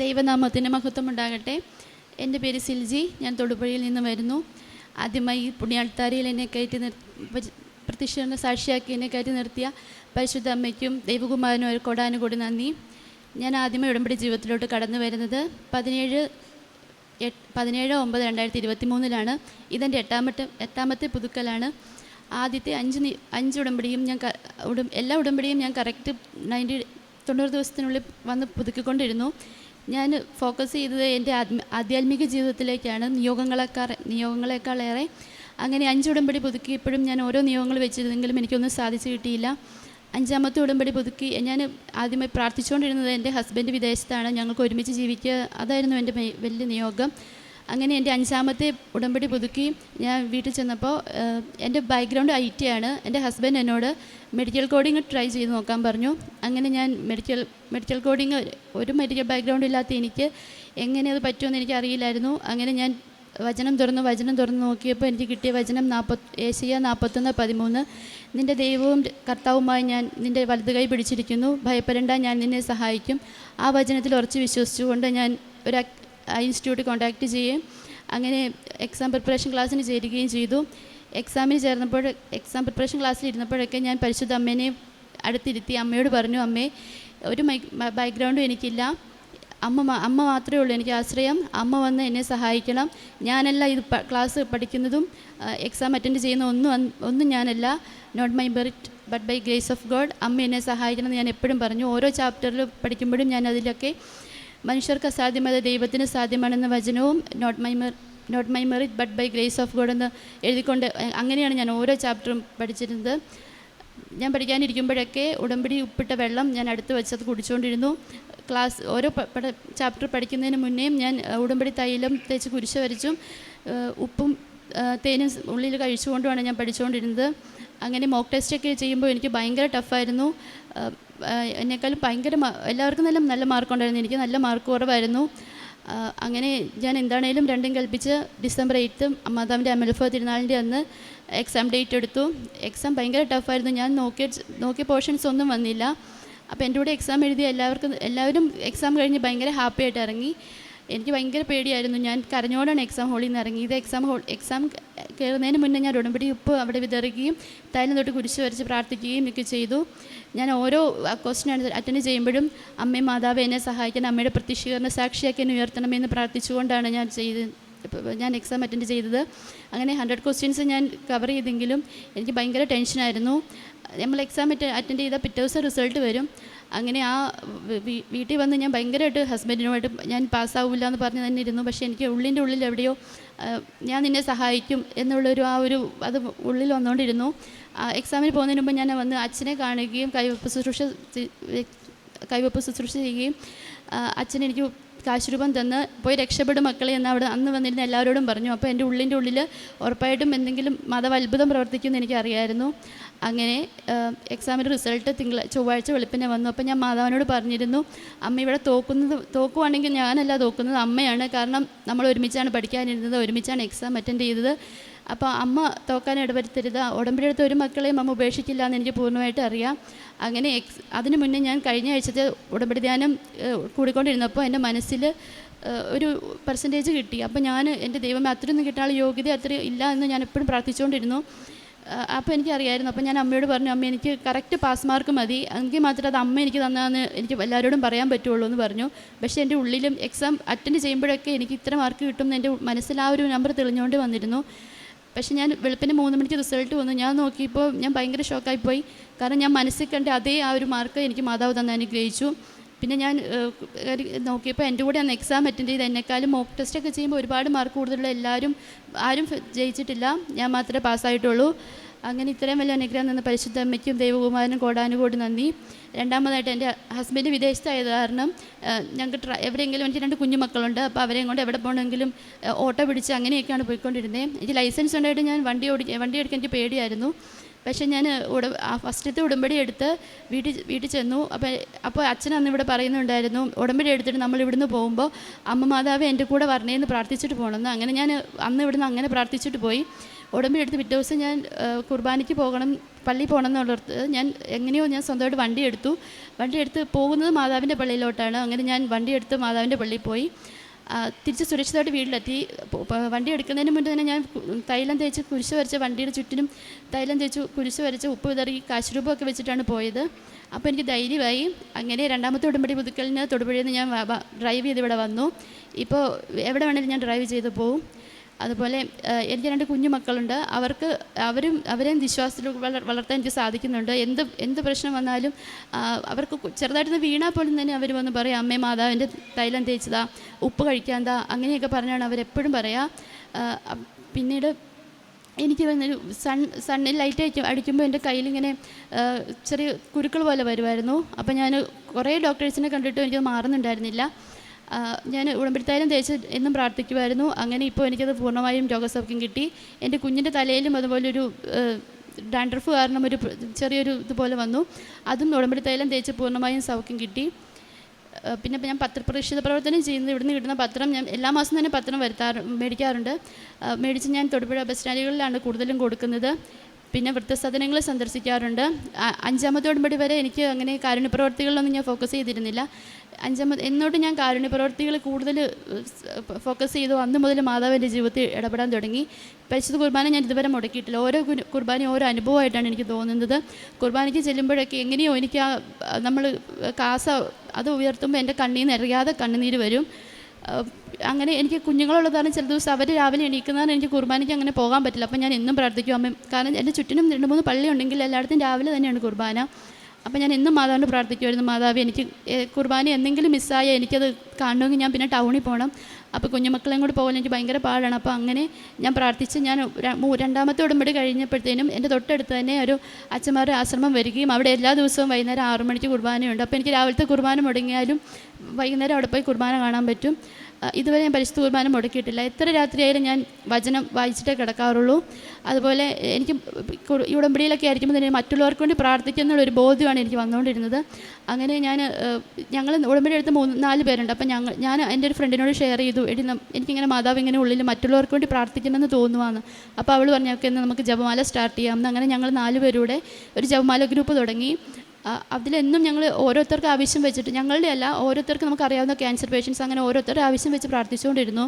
ദൈവനാമത്തിന് മഹത്വം ഉണ്ടാകട്ടെ. എൻ്റെ പേര് സിൽജി. ഞാൻ തൊടുപുഴയിൽ നിന്ന് വരുന്നു. ആദ്യമായി പുണ്യാൾത്താരയിൽ എന്നെ കയറ്റി പ്രത്യക്ഷ സാക്ഷിയാക്കി എന്നെ കയറ്റി നിർത്തിയ പരിശുദ്ധ അമ്മയ്ക്കും ദൈവകുമാരനും ഒരു കൊടാനുകൂടി നന്ദി. ഞാൻ ആദ്യമേ ഉടമ്പടി ജീവിതത്തിലോട്ട് കടന്നു വരുന്നത് 17/9/2023 ഇതെൻ്റെ എട്ടാമത്തെ പുതുക്കലാണ്. ആദ്യത്തെ 5 ഉടമ്പടിയും എല്ലാ ഉടമ്പടിയും ഞാൻ കറക്റ്റ് 90 ദിവസത്തിനുള്ളിൽ വന്ന് പുതുക്കിക്കൊണ്ടിരുന്നു. ഞാൻ ഫോക്കസ് ചെയ്തത് എൻ്റെ ആധ്യാത്മിക ജീവിതത്തിലേക്കാണ്, നിയോഗങ്ങളെക്കാളേറെ. അങ്ങനെ 5 ഉടമ്പടി പുതുക്കിയപ്പോഴും ഞാൻ ഓരോ നിയോഗങ്ങൾ വെച്ചിരുന്നെങ്കിലും എനിക്കൊന്നും സാധിച്ചു കിട്ടിയില്ല. 5ാമത്തെ ഉടമ്പടി പുതുക്കി ഞാൻ ആദ്യമായി പ്രാർത്ഥിച്ചുകൊണ്ടിരുന്നത് എൻ്റെ ഹസ്ബൻഡ് വിദേശത്താണ്, ഞങ്ങൾക്ക് ഒരുമിച്ച് ജീവിക്കുക, അതായിരുന്നു എൻ്റെ വലിയ നിയോഗം. അങ്ങനെ എൻ്റെ 5ാമത്തെ ഉടമ്പടി പുതുക്കി ഞാൻ വീട്ടിൽ ചെന്നപ്പോൾ എൻ്റെ ബാക്ക്ഗ്രൗണ്ട് IT ആണ്. എൻ്റെ ഹസ്ബൻഡ് എന്നോട് മെഡിക്കൽ കോഡിങ് ട്രൈ ചെയ്ത് നോക്കാൻ പറഞ്ഞു. അങ്ങനെ ഞാൻ മെഡിക്കൽ കോഡിങ്, ഒരു മെഡിക്കൽ ബാക്ക്ഗ്രൗണ്ട് ഇല്ലാത്ത എനിക്ക് എങ്ങനെ അത് പറ്റുമെന്ന് എനിക്കറിയില്ലായിരുന്നു. അങ്ങനെ ഞാൻ വചനം തുറന്ന് നോക്കിയപ്പോൾ എനിക്ക് കിട്ടിയ വചനം ഏശയ്യാ 41:13, നിൻ്റെ ദൈവവും കർത്താവുമായി ഞാൻ നിൻ്റെ വലതു കൈ പിടിച്ചിരിക്കുന്നു, ഭയപ്പെടേണ്ട, ഞാൻ നിന്നെ സഹായിക്കും. ആ വചനത്തിൽ ഉറച്ച് വിശ്വസിച്ചുകൊണ്ട് ഞാൻ ഒരു ഇൻസ്റ്റിറ്റ്യൂട്ട് കോൺടാക്റ്റ് ചെയ്യുകയും അങ്ങനെ എക്സാം പ്രിപ്പറേഷൻ ക്ലാസ്സിന് ചേരുകയും ചെയ്തു. എക്സാം പ്രിപ്പറേഷൻ ക്ലാസ്സിൽ ഇരുന്നപ്പോഴൊക്കെ ഞാൻ പരിശുദ്ധ അമ്മേനെ അടുത്തിരുത്തി അമ്മയോട് പറഞ്ഞു, അമ്മേ, ഒരു ബാക്ക്ഗ്രൗണ്ടും എനിക്കില്ല, അമ്മ മാത്രമേ ഉള്ളൂ എനിക്ക് ആശ്രയം, അമ്മ വന്ന് എന്നെ സഹായിക്കണം. ഞാനല്ല ഇത് ക്ലാസ് പഠിക്കുന്നതും എക്സാം അറ്റൻഡ് ചെയ്യുന്ന ഒന്നും ഞാനല്ല, not my merit but by grace of God, അമ്മ എന്നെ സഹായിക്കണം എന്ന് ഞാൻ എപ്പോഴും പറഞ്ഞു. ഓരോ ചാപ്റ്ററിൽ പഠിക്കുമ്പോഴും ഞാൻ അതിലൊക്കെ മനുഷ്യർക്ക് അസാധ്യമത് ദൈവത്തിന് സാധ്യമാണെന്ന വചനവും not my merit but by grace of God എന്ന് എഴുതിക്കൊണ്ട് അങ്ങനെയാണ് ഞാൻ ഓരോ ചാപ്റ്ററും പഠിച്ചിരുന്നത്. ഞാൻ പഠിക്കാനിരിക്കുമ്പോഴൊക്കെ ഉടമ്പടി ഉപ്പിട്ട വെള്ളം ഞാൻ അടുത്ത് വെച്ചത് കുടിച്ചുകൊണ്ടിരുന്നു. ഓരോ ചാപ്റ്റർ പഠിക്കുന്നതിന് മുന്നേയും ഞാൻ ഉടമ്പടി തൈലം തേച്ച് കുരിശ് വരച്ചും ഉപ്പും തേനും ഉള്ളിൽ കഴിച്ചുകൊണ്ടുമാണ് ഞാൻ പഠിച്ചുകൊണ്ടിരുന്നത്. അങ്ങനെ മോക്ക് ടെസ്റ്റൊക്കെ ചെയ്യുമ്പോൾ എനിക്ക് ഭയങ്കര ടഫായിരുന്നു. എന്നെക്കാളും എല്ലാവർക്കും നല്ല മാർക്കുണ്ടായിരുന്നു, എനിക്ക് നല്ല മാർക്ക് കുറവായിരുന്നു. അങ്ങനെ ഞാൻ എന്താണേലും രണ്ടും കൽപ്പിച്ച് December 8 മാതാവിൻ്റെ അമൽഫ തിരുനാളിൻ്റെ അന്ന് എക്സാം ഡേറ്റ് എടുത്തു. എക്സാം ഭയങ്കര ടഫായിരുന്നു. ഞാൻ നോക്കിയ പോർഷൻസ് ഒന്നും വന്നില്ല. അപ്പോൾ എൻ്റെ കൂടെ എക്സാം എഴുതിയ എല്ലാവരും എക്സാം കഴിഞ്ഞ് ഭയങ്കര ഹാപ്പി ആയിട്ട് ഇറങ്ങി. എനിക്ക് ഭയങ്കര പേടിയായിരുന്നു. ഞാൻ കരഞ്ഞോടാണ് എക്സാം ഹോളിൽ നിന്ന് ഇറങ്ങിയത്. എക്സാം കയറുന്നതിന് മുന്നേ ഞാൻ ഉടമ്പടി ഉപ്പ് അവിടെ വിതറുകയും തൈലം തൊട്ട് കുരിശ് വരച്ച് പ്രാർത്ഥിക്കുകയും ഒക്കെ ചെയ്തു. ഞാൻ ഓരോ ക്വസ്റ്റ്യൻ അറ്റൻഡ് ചെയ്യുമ്പോഴും അമ്മേ മാതാവ് എന്നെ സഹായിക്കണം, അമ്മയുടെ പ്രത്യക്ഷീകരണ സാക്ഷിയാക്കി എന്നെ ഉയർത്തണമെന്ന് പ്രാർത്ഥിച്ചുകൊണ്ടാണ് ഞാൻ എക്സാം അറ്റൻഡ് ചെയ്തത്. അങ്ങനെ 100 ക്വസ്റ്റ്യൻസ് ഞാൻ കവർ ചെയ്തെങ്കിലും എനിക്ക് ഭയങ്കര ടെൻഷനായിരുന്നു. നമ്മൾ എക്സാം അറ്റൻഡ് ചെയ്താൽ പിറ്റേ ദിവസം റിസൾട്ട് വരും. അങ്ങനെ വീട്ടിൽ വന്ന് ഞാൻ ഭയങ്കരമായിട്ട് ഹസ്ബൻഡിനുമായിട്ട് ഞാൻ പാസ്സാവില്ല എന്ന് പറഞ്ഞ് തന്നെ ഇരുന്നു. പക്ഷേ എനിക്ക് ഉള്ളിൽ എവിടെയോ ഞാൻ നിന്നെ സഹായിക്കും എന്നുള്ളൊരു അത് ഉള്ളിൽ വന്നുകൊണ്ടിരുന്നു. എക്സാമിന് പോകുന്നതിന് മുമ്പ് ഞാൻ വന്ന് അച്ഛനെ കാണുകയും കൈവപ്പ് ശുശ്രൂഷ ചെയ്യുകയും അച്ഛൻ എനിക്ക് കാശുരൂപം തന്ന് പോയി രക്ഷപ്പെടും മക്കളെ എന്ന് അന്ന് വന്നിരുന്ന എല്ലാവരോടും പറഞ്ഞു. അപ്പോൾ എൻ്റെ ഉള്ളിൽ ഉറപ്പായിട്ടും എന്തെങ്കിലും അത്ഭുതം പ്രവർത്തിക്കുമെന്ന് എനിക്കറിയായിരുന്നു. അങ്ങനെ എക്സാമിൻ്റെ റിസൾട്ട് ചൊവ്വാഴ്ച വെളുപ്പിനെ വന്നു. അപ്പോൾ ഞാൻ മാതാവിനോട് പറഞ്ഞിരുന്നു, അമ്മ ഇവിടെ തോക്കുവാണെങ്കിൽ ഞാനല്ല തോക്കുന്നത്, അമ്മയാണ്. കാരണം നമ്മൾ ഒരുമിച്ചാണ് പഠിക്കാനിരുന്നത്, ഒരുമിച്ചാണ് എക്സാം അറ്റൻഡ് ചെയ്തത്. അപ്പോൾ അമ്മ തോക്കാൻ ഇടവരുത്തരുത്, ഉടമ്പടി എടുത്ത ഒരു മക്കളെയും അമ്മ ഉപേക്ഷിക്കില്ല എന്ന് എനിക്ക് പൂർണ്ണമായിട്ട് അറിയാം. അങ്ങനെ അതിന് മുന്നേ ഞാൻ കഴിഞ്ഞ ആഴ്ചത്തെ ഉടമ്പടി ധ്യാനം കൂടിക്കൊണ്ടിരുന്നപ്പോൾ എൻ്റെ മനസ്സിൽ ഒരു പെർസെൻറ്റേജ് കിട്ടി. അപ്പോൾ എൻ്റെ ദൈവമേ, അത്രയൊന്നും കിട്ടാനുള്ള യോഗ്യത അത്ര ഇല്ല എന്ന് ഞാൻ എപ്പോഴും പ്രാർത്ഥിച്ചുകൊണ്ടിരുന്നു. അപ്പോൾ എനിക്കറിയായിരുന്നു. അപ്പോൾ ഞാൻ അമ്മയോട് പറഞ്ഞു, അമ്മ എനിക്ക് കറക്റ്റ് പാസ് മാർക്ക് മതി, എങ്കിൽ മാത്രമേ അത് അമ്മ എനിക്ക് തന്നതെന്ന് എനിക്ക് എല്ലാവരോടും പറയാൻ പറ്റുള്ളൂ എന്ന് പറഞ്ഞു. പക്ഷേ എൻ്റെ ഉള്ളിലും എക്സാം അറ്റൻഡ് ചെയ്യുമ്പോഴൊക്കെ എനിക്ക് ഇത്ര മാർക്ക് കിട്ടുമെന്ന് എൻ്റെ മനസ്സിൽ ആ ഒരു നമ്പർ തെളിഞ്ഞുകൊണ്ട് വന്നിരുന്നു. പക്ഷേ ഞാൻ വെളുപ്പിന് 3 മണിക്ക് റിസൾട്ട് വന്നു. ഞാൻ നോക്കിയപ്പോൾ ഞാൻ ഭയങ്കര ഷോക്കായിപ്പോയി. കാരണം ഞാൻ മനസ്സിൽ കണ്ട അതേ ആ ഒരു മാർക്ക് എനിക്ക് മാതാവ് തന്നെ അനുഗ്രഹിച്ചു. പിന്നെ ഞാൻ നോക്കിയപ്പോൾ എൻ്റെ കൂടെ അന്ന് എക്സാം അറ്റൻഡ് ചെയ്ത് എന്നെക്കാളും മോക്ക് ടെസ്റ്റൊക്കെ ചെയ്യുമ്പോൾ ഒരുപാട് മാർക്ക് കൂടുതലുള്ള ആരും ജയിച്ചിട്ടില്ല, ഞാൻ മാത്രമേ പാസ്സായിട്ടുള്ളൂ. അങ്ങനെ ഇത്രയും വലിയ അനുഗ്രഹം തന്ന പരിശുദ്ധ അമ്മയ്ക്കും ദൈവകുമാരനും കോടാനുകോടി നന്ദി. രണ്ടാമതായിട്ട് എൻ്റെ ഹസ്ബൻഡ് വിദേശത്തായത് കാരണം ഞങ്ങൾക്ക് എവിടെയെങ്കിലും, എനിക്ക് 2 കുഞ്ഞു മക്കളുണ്ട്. അപ്പോൾ അവരെയും കൊണ്ട് എവിടെ പോകണമെങ്കിലും ഓട്ടോ പിടിച്ച് അങ്ങനെയൊക്കെയാണ് പോയിക്കൊണ്ടിരുന്നത്. എനിക്ക് ലൈസൻസ് ഉണ്ടായിട്ട് ഞാൻ വണ്ടി എടുക്കാൻ എനിക്ക് പേടിയായിരുന്നു. പക്ഷേ ഞാൻ ഫസ്റ്റത്തെ ഉടമ്പടി എടുത്ത് വീട്ടിൽ ചെന്നു. അപ്പോൾ അച്ഛൻ അന്ന് ഇവിടെ പറയുന്നുണ്ടായിരുന്നു, ഉടമ്പടി എടുത്തിട്ട് നമ്മൾ ഇവിടുന്ന് പോകുമ്പോൾ അമ്മ മാതാവ് എൻ്റെ കൂടെ വരണേന്ന് പ്രാർത്ഥിച്ചിട്ട് പോകണമെന്ന്. അങ്ങനെ ഞാൻ അന്ന് ഇവിടുന്ന് അങ്ങനെ പ്രാർത്ഥിച്ചിട്ട് പോയി. ഉടമ്പടി എടുത്ത് പിറ്റേ ദിവസം ഞാൻ കുർബാനയ്ക്ക് പോകണം, പള്ളിയിൽ പോകണം എന്നുള്ളത് ഞാൻ എങ്ങനെയോ ഞാൻ സ്വന്തമായിട്ട് വണ്ടി എടുത്ത് പോകുന്നത് മാതാവിൻ്റെ പള്ളിയിലോട്ടാണ്. അങ്ങനെ ഞാൻ വണ്ടി എടുത്ത് മാതാവിൻ്റെ പള്ളിയിൽ പോയി. തിരിച്ച് സുരക്ഷിതമായിട്ട് വീട്ടിലെത്തി. വണ്ടി എടുക്കുന്നതിന് മുന്നേ തന്നെ ഞാൻ തൈലം തേച്ച് കുരിശ് വരച്ച വണ്ടിയുടെ ചുറ്റിനും തൈലം തേച്ച് കുരിശ് വരച്ച് ഉപ്പ് വിതറി കാശുരൂപമൊക്കെ വെച്ചിട്ടാണ് പോയത്. അപ്പോൾ എനിക്ക് ധൈര്യമായി. അങ്ങനെ രണ്ടാമത്തെ ഉടമ്പടി പുതുക്കലിന് തൊടുപുഴയിൽ നിന്ന് ഞാൻ ഡ്രൈവ് ചെയ്ത് ഇവിടെ വന്നു. ഇപ്പോൾ എവിടെ വേണമെങ്കിലും ഞാൻ ഡ്രൈവ് ചെയ്ത് പോവും. അതുപോലെ എനിക്ക് 2 കുഞ്ഞു മക്കളുണ്ട്. അവരെയും വിശ്വാസത്തിൽ വളർത്താൻ എനിക്ക് സാധിക്കുന്നുണ്ട്. എന്ത് പ്രശ്നം വന്നാലും അവർക്ക് ചെറുതായിട്ടൊന്ന് വീണാൽ പോലും തന്നെ അവർ വന്ന് പറയും, അമ്മേ മാതാവിൻ്റെ തൈലം തേച്ചതാ, ഉപ്പ് കഴിക്കാന്താ, അങ്ങനെയൊക്കെ പറഞ്ഞാണ് അവരെപ്പോഴും പറയുക. പിന്നീട് എനിക്ക് വന്നൊരു സണ്ണിൽ ലൈറ്റ് അടിക്കുമ്പോൾ എൻ്റെ കയ്യിലിങ്ങനെ ചെറിയ കുരുക്കൾ പോലെ വരുമായിരുന്നു. അപ്പോൾ ഞാൻ കുറേ ഡോക്ടേഴ്സിനെ കണ്ടിട്ടും എനിക്കത് മാറുന്നുണ്ടായിരുന്നില്ല. ഞാൻ ഉടമ്പടിത്തൈലം തേച്ച് എന്നും പ്രാർത്ഥിക്കുമായിരുന്നു. അങ്ങനെ ഇപ്പോൾ എനിക്കത് പൂർണ്ണമായും രോഗസൗഖ്യം കിട്ടി. എൻ്റെ കുഞ്ഞിൻ്റെ തലയിലും അതുപോലൊരു ഡാൻഡ്രഫ് കാരണം ഒരു ചെറിയൊരു ഇതുപോലെ വന്നു. അതും ഉടമ്പടിത്തൈലം തേച്ച് പൂർണ്ണമായും സൗഖ്യം കിട്ടി. പിന്നെ ഞാൻ പത്രപ്രേക്ഷിത പ്രവർത്തനം ചെയ്യുന്നത്. ഇവിടുന്ന് കിട്ടുന്ന പത്രം ഞാൻ എല്ലാ മാസവും തന്നെ പത്രം മേടിക്കാറുണ്ട്. മേടിച്ച് ഞാൻ തൊടുപുഴ ബസ് സ്റ്റാൻഡുകളിലാണ് കൂടുതലും കൊടുക്കുന്നത്. പിന്നെ വൃദ്ധസദനങ്ങൾ സന്ദർശിക്കാറുണ്ട്. 5ാമത്തെ ഉടമ്പടി വരെ എനിക്ക് അങ്ങനെ കാരുണ്യപ്രവർത്തികളിലൊന്നും ഞാൻ ഫോക്കസ് ചെയ്തിരുന്നില്ല. എന്നോട് ഞാൻ കാരുണ്യപ്രവർത്തികൾ കൂടുതൽ ഫോക്കസ് ചെയ്തു. അന്ന് മുതൽ മാതാവ് എൻ്റെ ജീവിതത്തിൽ ഇടപെടാൻ തുടങ്ങി. പരിശുദ്ധ കുർബാന ഞാൻ ഇതുവരെ മുടക്കിയിട്ടില്ല. ഓരോ കുർബാനയും ഓരോ അനുഭവമായിട്ടാണ് എനിക്ക് തോന്നുന്നത്. കുർബാനയ്ക്ക് ചെല്ലുമ്പോഴൊക്കെ എങ്ങനെയോ എനിക്ക് നമ്മൾ കാസ അത് ഉയർത്തുമ്പോൾ എൻ്റെ കണ്ണീർ നിന്ന് അറിയാതെ കണ്ണുനീര് വരും. അങ്ങനെ എനിക്ക് കുഞ്ഞുങ്ങളുള്ളതാണ്. ചില ദിവസം അവർ രാവിലെ എണീക്കുന്നതാണ് എനിക്ക് കുർബാനയ്ക്ക് അങ്ങനെ പോകാൻ പറ്റില്ല. അപ്പം ഞാൻ എന്നും പ്രാർത്ഥിക്കും അമ്മ, കാരണം എൻ്റെ ചുറ്റിനും 2-3 പള്ളി ഉണ്ടെങ്കിൽ എല്ലായിടത്തും രാവിലെ തന്നെയാണ് കുർബാന. അപ്പം ഞാൻ എന്നും മാതാവിനോട് പ്രാർത്ഥിക്കുമായിരുന്നു, മാതാവ് എനിക്ക് കുർബാന എന്തെങ്കിലും മിസ്സായാൽ എനിക്കത് കാണണമെങ്കിൽ ഞാൻ പിന്നെ ടൗണിൽ പോകണം. അപ്പോൾ കുഞ്ഞുമക്കളെയും കൂടി പോകാൻ എനിക്ക് ഭയങ്കര പാടാണ്. അപ്പോൾ അങ്ങനെ ഞാൻ പ്രാർത്ഥിച്ച് ഞാൻ 2ാമത്തെ ഉടമ്പടി കഴിഞ്ഞപ്പോഴത്തേനും എൻ്റെ തൊട്ടടുത്ത് തന്നെ ഒരു അച്ഛന്മാരുടെ ആശ്രമം വരികയും അവിടെ എല്ലാ ദിവസവും വൈകുന്നേരം 6 മണിക്ക് കുർബാനയുണ്ട്. അപ്പോൾ എനിക്ക് രാവിലത്തെ കുർബാന മുടങ്ങിയാലും വൈകുന്നേരം അവിടെ പോയി കുർബാന കാണാൻ പറ്റും. ഇതുവരെ ഞാൻ പരിശുദ്ധ കുർബാന മുടക്കിയിട്ടില്ല. എത്ര രാത്രിയായാലും ഞാൻ വചനം വായിച്ചിട്ടേ കിടക്കാറുള്ളൂ. അതുപോലെ എനിക്ക് ഈ ഉടമ്പടിയിലൊക്കെ ആയിരിക്കുമ്പോൾ തന്നെ മറ്റുള്ളവർക്ക് വേണ്ടി പ്രാർത്ഥിക്കുന്നുള്ളൊരു ബോധ്യമാണ് എനിക്ക് വന്നുകൊണ്ടിരുന്നത്. അങ്ങനെ ഞങ്ങൾ ഉടമ്പടി എടുത്ത് 3-4 പേരുണ്ട്. അപ്പം ഞാൻ എൻ്റെ ഒരു ഫ്രണ്ടിനോട് ഷെയർ ചെയ്തു, എനിക്കിങ്ങനെ മാതാവ് ഇങ്ങനെ ഉള്ളിൽ മറ്റുള്ളവർക്ക് വേണ്ടി പ്രാർത്ഥിക്കണമെന്ന് തോന്നുവാന്ന്. അപ്പോൾ അവൾ പറഞ്ഞു, ഒക്കെ നമുക്ക് ജപമാല സ്റ്റാർട്ട് ചെയ്യാമെന്ന്. അങ്ങനെ ഞങ്ങൾ 4 പേരൂടെ ഒരു ജപമാല ഗ്രൂപ്പ് തുടങ്ങി. അതിലെന്നും ഞങ്ങൾ ഓരോരുത്തർക്ക് ആവശ്യം വെച്ചിട്ട്, ഞങ്ങളുടെ അല്ല, ഓരോരുത്തർക്ക് നമുക്കറിയാവുന്ന ക്യാൻസർ പേഷ്യൻസ് അങ്ങനെ ഓരോരുത്തരുടെ ആവശ്യം വെച്ച് പ്രാർത്ഥിച്ചുകൊണ്ടിരുന്നു.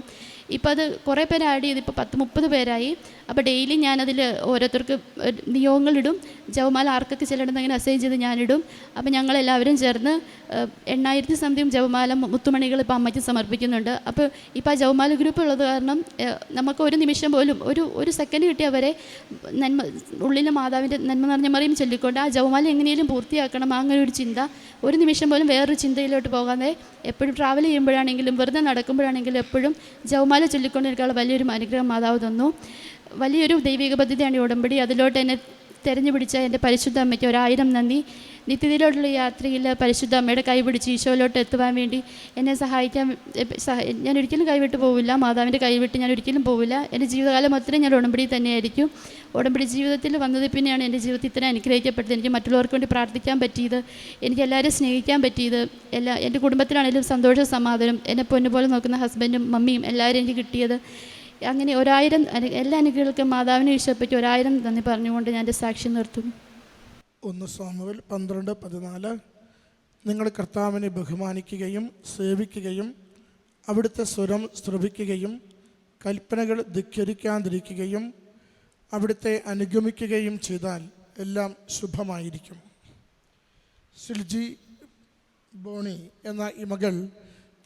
ഇപ്പോൾ അത് കുറേ പേര് ആഡ് ചെയ്ത് ഇപ്പോൾ 10-30 പേരായി. അപ്പോൾ ഡെയിലി ഞാനതിൽ ഓരോരുത്തർക്ക് നിയോഗങ്ങളിടും. ജപമാല ആർക്കൊക്കെ ചെല്ലണമെന്ന് അങ്ങനെ അസൈൻ ചെയ്ത് ഞാനിടും. അപ്പോൾ ഞങ്ങളെല്ലാവരും ചേർന്ന് 8000 സംതിങ് ജപമാല മുത്തുമണികൾ ഇപ്പോൾ അമ്മയ്ക്ക് സമർപ്പിക്കുന്നുണ്ട്. അപ്പോൾ ഇപ്പോൾ ആ ജപമാല ഗ്രൂപ്പ് ഉള്ളത് കാരണം നമുക്ക് ഒരു നിമിഷം പോലും ഒരു സെക്കൻഡ് കിട്ടിയവരെ ഉള്ളിലെ മാതാവിൻ്റെ നന്മ നിറഞ്ഞ മറിയും ചൊല്ലിക്കൊണ്ട് ആ ജപമാല എങ്ങനെയും പൂർത്തിയാക്കണം, അങ്ങനെ ഒരു ചിന്ത, ഒരു നിമിഷം പോലും വേറൊരു ചിന്തയിലോട്ട് പോകാതെ എപ്പോഴും ട്രാവൽ ചെയ്യുമ്പോഴാണെങ്കിലും വെറുതെ നടക്കുമ്പോഴാണെങ്കിലും എപ്പോഴും ജപമാല ചൊല്ലിക്കൊണ്ടിരിക്കാനുള്ള വലിയൊരു അനുഗ്രഹം മാതാവ് തന്നു. വലിയൊരു ദൈവിക പദ്ധതിയാണ് ഈ ഉടമ്പടി. അതിലോട്ട് എന്നെ തെരഞ്ഞു പിടിച്ച എൻ്റെ പരിശുദ്ധ അമ്മയ്ക്ക് 1000 നന്ദി. നിത്യതയിലോട്ടുള്ള യാത്രയിൽ പരിശുദ്ധ അമ്മയുടെ കൈപിടിച്ച് ഈശോയിലോട്ട് എത്തുവാൻ വേണ്ടി എന്നെ സഹായിക്കാൻ ഞാൻ ഒരിക്കലും കൈവിട്ട് പോവില്ല. മാതാവിൻ്റെ കൈവിട്ട് ഞാൻ ഒരിക്കലും പോവില്ല. എൻ്റെ ജീവിതകാലം മൊത്തം ഞാൻ ഉടമ്പടി തന്നെയായിരിക്കും. ഉടമ്പടി ജീവിതത്തിൽ വന്നത് പിന്നെയാണ് എൻ്റെ ജീവിതത്തിൽ ഇത്ര അനുഗ്രഹിക്കപ്പെട്ടത്. എനിക്ക് മറ്റുള്ളവർക്ക് വേണ്ടി പ്രാർത്ഥിക്കാൻ പറ്റിയത്, എനിക്ക് എല്ലാവരെയും സ്നേഹിക്കാൻ പറ്റിയത്, എൻ്റെ കുടുംബത്തിലാണെങ്കിലും സന്തോഷ സമാധാനം, എന്നെ പൊന്നുപോലെ നോക്കുന്ന ഹസ്ബൻഡും മമ്മിയും എല്ലാവരും എനിക്ക് കിട്ടിയത്. അങ്ങനെ 1000 എല്ലാ അനുഗ്രഹങ്ങൾക്കും മാതാവിനെ ഈശോപ്പറ്റി 1000 നന്ദി പറഞ്ഞുകൊണ്ട് ഞാൻ എൻ്റെ സാക്ഷി നിർത്തുന്നു. 1 സാമുവേൽ 12:14. നിങ്ങൾ കർത്താവിനെ ബഹുമാനിക്കുകയും സേവിക്കുകയും അവിടുത്തെ സ്വരം ശ്രവിക്കുകയും കൽപ്പനകൾ ധിക്കരിക്കാതിരിക്കുകയും അവിടുത്തെ അനുഗമിക്കുകയും ചെയ്താൽ എല്ലാം ശുഭമായിരിക്കും. സിൽജി ബോണി എന്ന ഈ മകൾ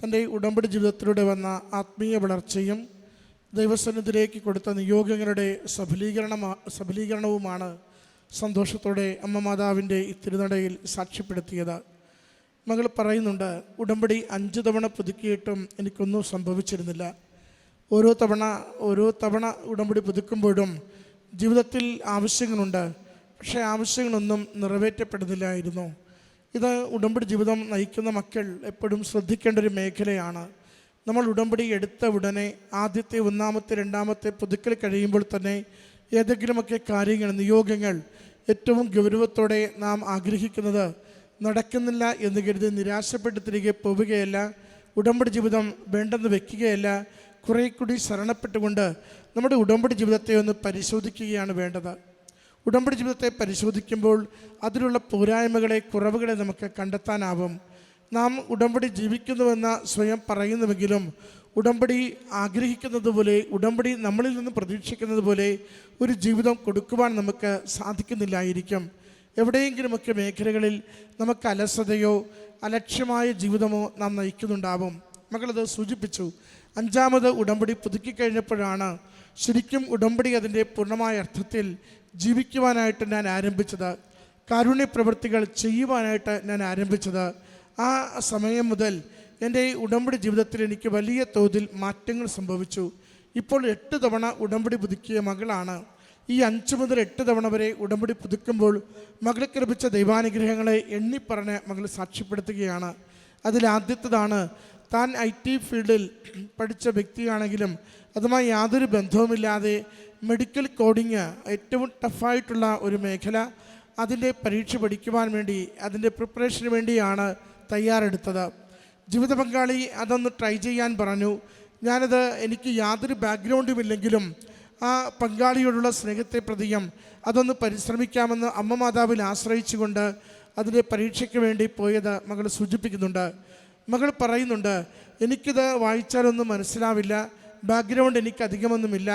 തൻ്റെ ഉടമ്പടി ജീവിതത്തിലൂടെ വന്ന ആത്മീയ വളർച്ചയും ദൈവസന്നിധിയിലേക്ക് കൊടുത്ത നിയോഗങ്ങളുടെ സഫലീകരണവുമാണ് സന്തോഷത്തോടെ അമ്മ മാതാവിൻ്റെ ഈ തിരുനടയിൽ സാക്ഷ്യപ്പെടുത്തിയത്. മകൾ പറയുന്നുണ്ട്, ഉടമ്പടി 5 തവണ പുതുക്കിയിട്ടും എനിക്കൊന്നും സംഭവിച്ചിരുന്നില്ല. ഓരോ തവണ ഉടമ്പടി പുതുക്കുമ്പോഴും ജീവിതത്തിൽ ആവശ്യങ്ങളുണ്ട്, പക്ഷേ ആവശ്യങ്ങളൊന്നും നിറവേറ്റപ്പെടുന്നില്ലായിരുന്നു. ഇത് ഉടമ്പടി ജീവിതം നയിക്കുന്ന മക്കൾ എപ്പോഴും ശ്രദ്ധിക്കേണ്ട ഒരു മേഖലയാണ്. നമ്മൾ ഉടമ്പടി എടുത്ത ഉടനെ ആദ്യത്തെ 1-ാമത്തെ 2-ാമത്തെ പുതുക്കൽ കഴിയുമ്പോൾ തന്നെ ഏതെങ്കിലുമൊക്കെ കാര്യങ്ങൾ, നിയോഗങ്ങൾ ഏറ്റവും ഗൗരവത്തോടെ നാം ആഗ്രഹിക്കുന്നത് നടക്കുന്നില്ല എന്ന് കരുതി നിരാശപ്പെട്ട് തിരികെ പോവുകയല്ല, ഉടമ്പടി ജീവിതം വേണ്ടെന്ന് വെക്കുകയല്ല, കുറേ കൂടി ശരണപ്പെട്ടുകൊണ്ട് നമ്മുടെ ഉടമ്പടി ജീവിതത്തെ ഒന്ന് പരിശോധിക്കുകയാണ് വേണ്ടത്. ഉടമ്പടി ജീവിതത്തെ പരിശോധിക്കുമ്പോൾ അതിലുള്ള പോരായ്മകളെ, കുറവുകളെ നമുക്ക് കണ്ടെത്താനാവും. നാം ഉടമ്പടി ജീവിക്കുന്നുവെന്ന് സ്വയം പറയുന്നുവെങ്കിലും ഉടമ്പടി ആഗ്രഹിക്കുന്നത് പോലെ, ഉടമ്പടി നമ്മളിൽ നിന്ന് പ്രതീക്ഷിക്കുന്നത് പോലെ ഒരു ജീവിതം കൊടുക്കുവാൻ നമുക്ക് സാധിക്കുന്നില്ലായിരിക്കും. എവിടെയെങ്കിലുമൊക്കെ മേഖലകളിൽ നമുക്ക് അലസതയോ അലക്ഷ്യമായ ജീവിതമോ നാം നയിക്കുന്നുണ്ടാവും. മകളത് സൂചിപ്പിച്ചു. 5ാമത് ഉടമ്പടി പുതുക്കിക്കഴിഞ്ഞപ്പോഴാണ് ശരിക്കും ഉടമ്പടി അതിൻ്റെ പൂർണ്ണമായ അർത്ഥത്തിൽ ജീവിക്കുവാനായിട്ട് ഞാൻ ആരംഭിച്ചത്, കാരുണ്യ പ്രവൃത്തികൾ ചെയ്യുവാനായിട്ട് ഞാൻ ആരംഭിച്ചത്. ആ സമയം മുതൽ എൻ്റെ ഉടമ്പടി ജീവിതത്തിൽ എനിക്ക് വലിയ തോതിൽ മാറ്റങ്ങൾ സംഭവിച്ചു. ഇപ്പോൾ 8 തവണ ഉടമ്പടി പുതുക്കിയ മകളാണ്. ഈ 5 മുതൽ 8 തവണ വരെ ഉടമ്പടി പുതുക്കുമ്പോൾ മകൾക്ക് ലഭിച്ച ദൈവാനുഗ്രഹങ്ങളെ എണ്ണിപ്പറഞ്ഞ് മകൾ സാക്ഷ്യപ്പെടുത്തുകയാണ്. അതിലാദ്യത്തേതാണ്, താൻ IT ഫീൽഡിൽ പഠിച്ച വ്യക്തിയാണെങ്കിലും അതുമായി യാതൊരു ബന്ധവുമില്ലാതെ മെഡിക്കൽ കോഡിങ് ഏറ്റവും ടഫായിട്ടുള്ള ഒരു മേഖല, അതിൻ്റെ പരീക്ഷ പഠിക്കുവാൻ വേണ്ടി, അതിൻ്റെ പ്രിപ്പറേഷന് വേണ്ടിയാണ് തയ്യാറെടുത്തത്. ജീവിത പങ്കാളി അതൊന്ന് ട്രൈ ചെയ്യാൻ പറഞ്ഞു. ഞാനത്, എനിക്ക് യാതൊരു ബാക്ക്ഗ്രൗണ്ടുമില്ലെങ്കിലും ആ പങ്കാളിയോടുള്ള സ്നേഹത്തെ പ്രതിയും അതൊന്ന് പരിശ്രമിക്കാമെന്ന് അമ്മ മാതാവിൽ ആശ്രയിച്ചുകൊണ്ട് അതിൻ്റെ പരീക്ഷയ്ക്ക് വേണ്ടി പോയത് മകൾ സൂചിപ്പിക്കുന്നുണ്ട്. മകൾ പറയുന്നുണ്ട്, എനിക്കിത് വായിച്ചാലൊന്നും മനസ്സിലാവില്ല, ബാക്ക്ഗ്രൗണ്ട് എനിക്ക് അധികമൊന്നുമില്ല,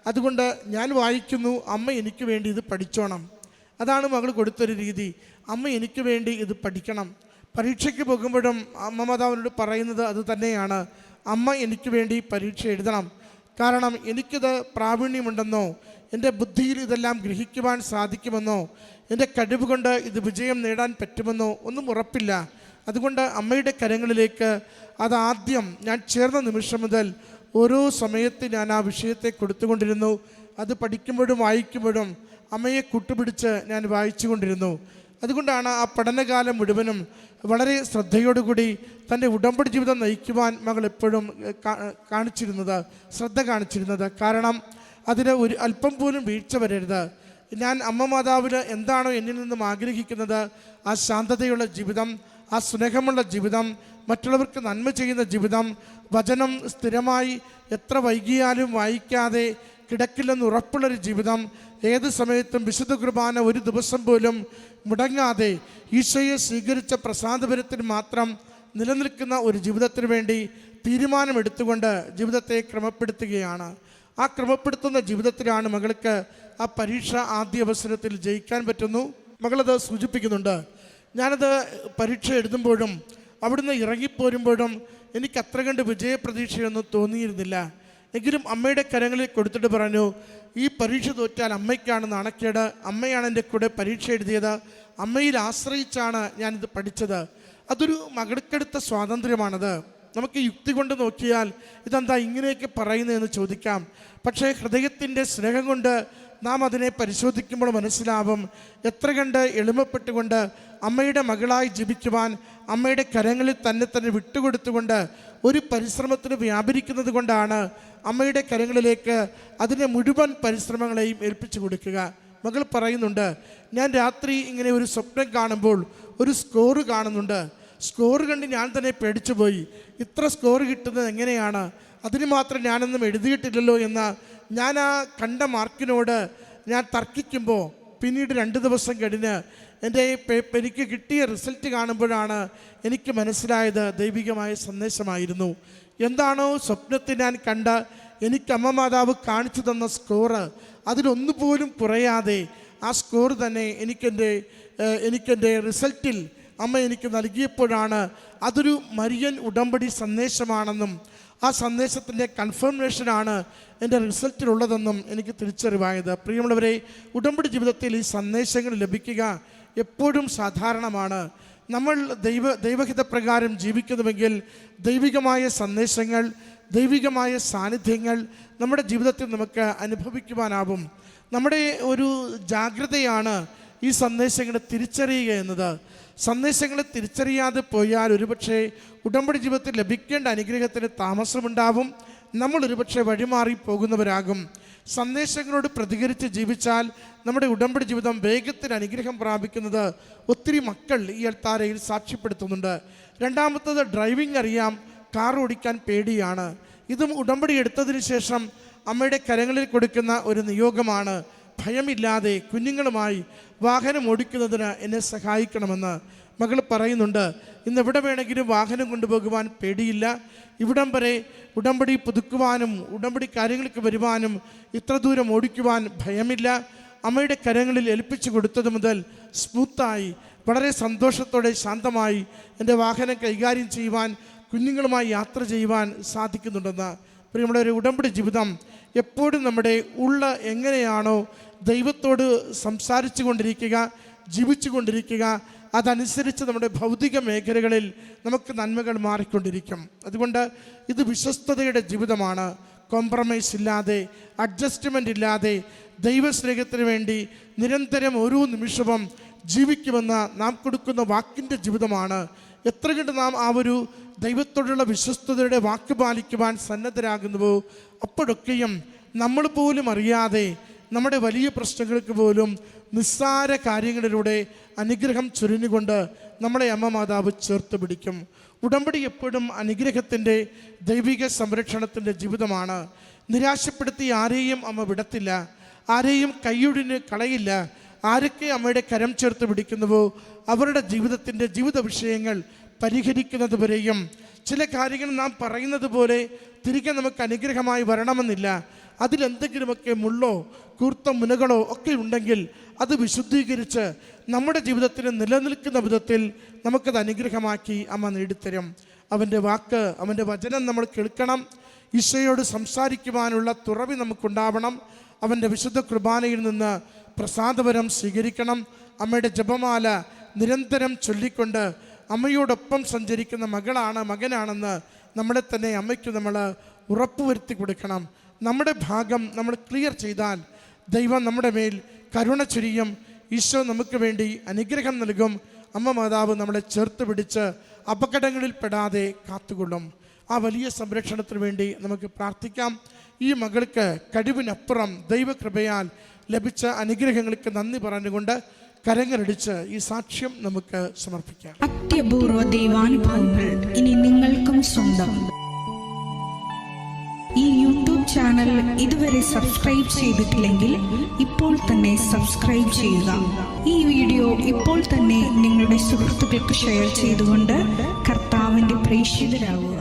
അതുകൊണ്ട് ഞാൻ വായിക്കുന്നു, അമ്മ എനിക്ക് വേണ്ടി ഇത് പഠിച്ചോണം. അതാണ് മകൾ കൊടുത്തൊരു രീതി. അമ്മ എനിക്ക് വേണ്ടി ഇത് പഠിക്കണം. പരീക്ഷയ്ക്ക് പോകുമ്പോഴും അമ്മ മാതാവിനോട് പറയുന്നത് അത് തന്നെയാണ്, അമ്മ എനിക്ക് വേണ്ടി പരീക്ഷ എഴുതണം. കാരണം എനിക്കിത് പ്രാവീണ്യമുണ്ടെന്നോ, എൻ്റെ ബുദ്ധിയിൽ ഇതെല്ലാം ഗ്രഹിക്കുവാൻ സാധിക്കുമെന്നോ, എൻ്റെ കഴിവ് കൊണ്ട് ഇത് വിജയം നേടാൻ പറ്റുമെന്നോ ഒന്നും ഉറപ്പില്ല. അതുകൊണ്ട് അമ്മയുടെ കരങ്ങളിലേക്ക് അതാദ്യം ഞാൻ ചേർന്ന നിമിഷം മുതൽ ഓരോ സമയത്ത് ഞാൻ ആ വിഷയത്തെ കൊടുത്തുകൊണ്ടിരുന്നു. അത് പഠിക്കുമ്പോഴും വായിക്കുമ്പോഴും അമ്മയെ കൂട്ടുപിടിച്ച് ഞാൻ വായിച്ചുകൊണ്ടിരുന്നു. അതുകൊണ്ടാണ് ആ പഠനകാലം മുഴുവനും വളരെ ശ്രദ്ധയോടുകൂടി തൻ്റെ ഉടമ്പടി ജീവിതം നയിക്കുവാൻ മകൾ എപ്പോഴും ശ്രദ്ധ കാണിച്ചിരുന്നത്. കാരണം അതിന് ഒരു അല്പം പോലും വീഴ്ച വരരുത്. ഞാൻ അമ്മ മാതാവിൽ എന്താണോ എന്നിൽ നിന്നും ആഗ്രഹിക്കുന്നത്, ആ ശാന്തതയുള്ള ജീവിതം, ആ സ്നേഹമുള്ള ജീവിതം, മറ്റുള്ളവർക്ക് നന്മ ചെയ്യുന്ന ജീവിതം, വചനം സ്ഥിരമായി എത്ര വൈകിയാലും വായിക്കാതെ കിടക്കില്ലെന്ന് ഉറപ്പുള്ളൊരു ജീവിതം, ഏത് സമയത്തും വിശുദ്ധ കുർബാന ഒരു ദിവസം പോലും മുടങ്ങാതെ ഈശോയെ സ്വീകരിച്ച പ്രസാദപരത്തിന് മാത്രം നിലനിൽക്കുന്ന ഒരു ജീവിതത്തിന് വേണ്ടി തീരുമാനമെടുത്തുകൊണ്ട് ജീവിതത്തെ ക്രമപ്പെടുത്തുകയാണ്. ആ ക്രമപ്പെടുത്തുന്ന ജീവിതത്തിലാണ് മകൾക്ക് ആ പരീക്ഷ ആദ്യ അവസരത്തിൽ ജയിക്കാൻ പറ്റുന്നു. മകളത് സൂചിപ്പിക്കുന്നുണ്ട്. ഞാനത് പരീക്ഷ എഴുതുമ്പോഴും അവിടുന്ന് ഇറങ്ങിപ്പോരുമ്പോഴും എനിക്ക് അത്ര കണ്ട് വിജയപ്രതീക്ഷയൊന്നും തോന്നിയിരുന്നില്ല. എങ്കിലും അമ്മയുടെ കരങ്ങളിൽ കൊടുത്തിട്ട് പറഞ്ഞു, ഈ പരീക്ഷ തോറ്റാൽ അമ്മയ്ക്കാണ് നാണക്കേട്, അമ്മയാണ് എൻ്റെ കൂടെ പരീക്ഷ എഴുതിയത്, അമ്മയിൽ ആശ്രയിച്ചാണ് ഞാനിത് പഠിച്ചത്. അതൊരു മകൾക്കെടുത്ത സ്വാതന്ത്ര്യമാണത്. നമുക്ക് യുക്തി കൊണ്ട് നോക്കിയാൽ ഇതെന്താ ഇങ്ങനെയൊക്കെ പറയുന്നതെന്ന് ചോദിക്കാം. പക്ഷേ ഹൃദയത്തിൻ്റെ സ്നേഹം കൊണ്ട് നാം അതിനെ പരിശോധിക്കുമ്പോൾ മനസ്സിലാവും എത്ര കണ്ട് എളിമപ്പെട്ടുകൊണ്ട് അമ്മയുടെ മകളായി ജീവിക്കുവാൻ അമ്മയുടെ കരങ്ങളിൽ തന്നെ വിട്ടുകൊടുത്തുകൊണ്ട് ഒരു പരിശ്രമത്തിന് വ്യാപരിക്കുന്നത് കൊണ്ടാണ് അമ്മയുടെ കരങ്ങളിലേക്ക് അതിൻ്റെ മുഴുവൻ പരിശ്രമങ്ങളെയും ഏൽപ്പിച്ചു കൊടുക്കുക. മകൾ പറയുന്നുണ്ട്, ഞാൻ രാത്രി ഇങ്ങനെ ഒരു സ്വപ്നം കാണുമ്പോൾ ഒരു സ്കോർ കാണുന്നുണ്ട്. സ്കോർ കണ്ട് ഞാൻ തന്നെ പേടിച്ചു പോയി. ഇത്ര സ്കോർ കിട്ടുന്നത് എങ്ങനെയാണ്? അതിന് മാത്രം ഞാനൊന്നും എഴുതിയിട്ടില്ലല്ലോ എന്ന് ഞാൻ ആ കണ്ട മാർക്കിനോട് ഞാൻ തർക്കിക്കുമ്പോൾ പിന്നീട് 2 ദിവസം കഴിഞ്ഞ് എനിക്ക് കിട്ടിയ റിസൾട്ട് കാണുമ്പോഴാണ് എനിക്ക് മനസ്സിലായത് ദൈവികമായ സന്ദേശമായിരുന്നു. എന്താണോ സ്വപ്നത്തിൽ ഞാൻ കണ്ട എനിക്ക് അമ്മ മാതാവ് കാണിച്ചു തന്ന സ്കോറ്, അതിലൊന്നുപോലും കുറയാതെ ആ സ്കോർ തന്നെ എനിക്കെൻ്റെ റിസൾട്ടിൽ അമ്മ എനിക്ക് നൽകിയപ്പോഴാണ് അതൊരു മരിയൻ ഉടമ്പടി സന്ദേശമാണെന്നും ആ സന്ദേശത്തിൻ്റെ കൺഫർമേഷനാണ് എൻ്റെ റിസൾട്ടിലുള്ളതെന്നും എനിക്ക് തിരിച്ചറിവായത്. പ്രിയമുള്ളവരെ, ഉടമ്പടി ജീവിതത്തിൽ ഈ സന്ദേശങ്ങൾ ലഭിക്കുക എപ്പോഴും സാധാരണമാണ്. നമ്മൾ ദൈവഹിതപ്രകാരം ജീവിക്കുന്നുവെങ്കിൽ ദൈവികമായ സന്ദേശങ്ങൾ, ദൈവികമായ സാന്നിധ്യങ്ങൾ നമ്മുടെ ജീവിതത്തിൽ നമുക്ക് അനുഭവിക്കുവാനാവും. നമ്മുടെ ഒരു ജാഗ്രതയാണ് ഈ സന്ദേശങ്ങളെ തിരിച്ചറിയുക എന്നത്. സന്ദേശങ്ങളെ തിരിച്ചറിയാതെ പോയാൽ ഒരുപക്ഷെ ഉടമ്പടി ജീവിതത്തിൽ ലഭിക്കേണ്ട അനുഗ്രഹത്തിന് താമസമുണ്ടാവും. നമ്മൾ ഒരുപക്ഷെ വഴിമാറി പോകുന്നവരാകും. സന്ദേശങ്ങളോട് പ്രതികരിച്ച് ജീവിച്ചാൽ നമ്മുടെ ഉടമ്പടി ജീവിതം വേഗത്തിൽ അനുഗ്രഹം പ്രാപിക്കുന്നത് ഒത്തിരി മക്കൾ ഈ അൾത്താരയിൽ സാക്ഷ്യപ്പെടുത്തുന്നുണ്ട്. രണ്ടാമത്തത്, ഡ്രൈവിംഗ് അറിയാം, കാർ ഓടിക്കാൻ പേടിയാണ്. ഇതും ഉടമ്പടി എടുത്തതിന് ശേഷം അമ്മയുടെ കരങ്ങളിൽ കൊടുക്കുന്ന ഒരു നിയോഗമാണ്, ഭയമില്ലാതെ കുഞ്ഞുങ്ങളുമായി വാഹനം ഓടിക്കുന്നതിന് എന്നെ സഹായിക്കണമെന്ന് മകൾ പറയുന്നുണ്ട്. ഇന്ന് എവിടെ വേണമെങ്കിലും വാഹനം കൊണ്ടുപോകുവാൻ പേടിയില്ല. ഇവിടം വരെ ഉടമ്പടി പുതുക്കുവാനും ഉടമ്പടി കാര്യങ്ങൾക്ക് വരുവാനും ഇത്ര ദൂരം ഓടിക്കുവാൻ ഭയമില്ല. അമ്മയുടെ കരങ്ങളിൽ ഏൽപ്പിച്ചു കൊടുത്തത് മുതൽ സ്മൂത്തായി വളരെ സന്തോഷത്തോടെ ശാന്തമായി എൻ്റെ വാഹനം കൈകാര്യം ചെയ്യുവാൻ, കുഞ്ഞുങ്ങളുമായി യാത്ര ചെയ്യുവാൻ സാധിക്കുന്നുണ്ടെന്ന്. പ്രിയമുള്ള ഒരു ഉടമ്പടി ജീവിതം എപ്പോഴും നമ്മുടെ ഉള്ള എങ്ങനെയാണോ ദൈവത്തോട് സംസാരിച്ചു കൊണ്ടിരിക്കുക, ജീവിച്ചു കൊണ്ടിരിക്കുക, അതനുസരിച്ച് നമ്മുടെ ഭൗതിക മേഖലകളിൽ നമുക്ക് നന്മകൾ മാറിക്കൊണ്ടിരിക്കും. അതുകൊണ്ട് ഇത് വിശ്വസ്തതയുടെ ജീവിതമാണ്. കോംപ്രമൈസ് ഇല്ലാതെ, അഡ്ജസ്റ്റ്മെൻ്റ് ഇല്ലാതെ ദൈവസ്നേഹത്തിന് വേണ്ടി നിരന്തരം ഓരോ നിമിഷവും ജീവിക്കുമെന്ന് നാം കൊടുക്കുന്ന വാക്കിൻ്റെ ജീവിതമാണ്. എത്ര കണ്ട് നാം ആ ഒരു ദൈവത്തോടുള്ള വിശ്വസ്തതയുടെ വാക്ക് പാലിക്കുവാൻ സന്നദ്ധരാകുന്നുവോ അപ്പോഴൊക്കെയും നമ്മൾ പോലും അറിയാതെ നമ്മുടെ വലിയ പ്രശ്നങ്ങൾക്ക് പോലും നിസ്സാര കാര്യങ്ങളിലൂടെ അനുഗ്രഹം ചൊരിഞ്ഞുകൊണ്ട് നമ്മളെ അമ്മ മാതാവ് ചേർത്ത് പിടിക്കും. ഉടമ്പടി എപ്പോഴും അനുഗ്രഹത്തിൻ്റെ ദൈവിക സംരക്ഷണത്തിൻ്റെ ജീവിതമാണ്. നിരാശപ്പെടുത്തി ആരെയും അമ്മ വിടത്തില്ല, ആരെയും കൈയൊഴിഞ്ഞ് കളയില്ല. ആരൊക്കെ അമ്മയുടെ കരം ചേർത്ത് പിടിക്കുന്നുവോ അവരുടെ ജീവിത വിഷയങ്ങൾ പരിഹരിക്കുന്നത് വരെയും ചില കാര്യങ്ങൾ നാം പറയുന്നത് പോലെ തിരികെ നമുക്ക് അനുഗ്രഹമായി വരണമെന്നില്ല. അതിലെന്തെങ്കിലുമൊക്കെ മുള്ളോ കൂർത്ത മുനകളോ ഒക്കെ ഉണ്ടെങ്കിൽ അത് വിശുദ്ധീകരിച്ച് നമ്മുടെ ജീവിതത്തിന് നിലനിൽക്കുന്ന വിധത്തിൽ നമുക്കത് അനുഗ്രഹമാക്കി അമ്മ നേടിത്തരും. അവൻ്റെ വാക്ക്, അവൻ്റെ വചനം നമ്മൾ കേൾക്കണം. ഈശോയോട് സംസാരിക്കുവാനുള്ള തുറവി നമുക്കുണ്ടാവണം. അവൻ്റെ വിശുദ്ധ കുർബാനയിൽ നിന്ന് പ്രസാദവരം സ്വീകരിക്കണം. അമ്മയുടെ ജപമാല നിരന്തരം ചൊല്ലിക്കൊണ്ട് അമ്മയോടൊപ്പം സഞ്ചരിക്കുന്ന മകനാണെന്ന് നമ്മളെ തന്നെ അമ്മയ്ക്ക് നമ്മൾ ഉറപ്പുവരുത്തി കൊടുക്കണം. നമ്മുടെ ഭാഗം നമ്മൾ ക്ലിയർ ചെയ്താൽ ദൈവം നമ്മുടെ മേൽ കരുണ ചൊരിയും. ഈശോ നമുക്ക് വേണ്ടി അനുഗ്രഹം നൽകും. അമ്മ മാതാവ് നമ്മളെ ചേർത്ത് പിടിച്ച് അപകടങ്ങളിൽ പെടാതെ കാത്തുകൊള്ളും. ആ വലിയ സംരക്ഷണത്തിന് വേണ്ടി നമുക്ക് പ്രാർത്ഥിക്കാം. ഈ മകൾക്ക് കഴിവിനപ്പുറം ദൈവകൃപയാൽ ലഭിച്ച അനുഗ്രഹങ്ങൾക്ക് നന്ദി പറഞ്ഞുകൊണ്ട് കരങ്ങളടിച്ച് ഈ സാക്ഷ്യം നമുക്ക് സമർപ്പിക്കാം. അത്യപൂർവ ദൈവാനുഭവങ്ങൾ ഇനി നിങ്ങൾക്കും സ്വന്തം. ഈ യൂട്യൂബ് ചാനൽ ഇതുവരെ സബ്സ്ക്രൈബ് ചെയ്തിട്ടില്ലെങ്കിൽ ഇപ്പോൾ തന്നെ സബ്സ്ക്രൈബ് ചെയ്യുക. ഈ വീഡിയോ ഇപ്പോൾ തന്നെ നിങ്ങളുടെ സുഹൃത്തുക്കൾക്ക് ഷെയർ ചെയ്തുകൊണ്ട് കർത്താവിൻ്റെ പ്രേക്ഷിതരാകുക.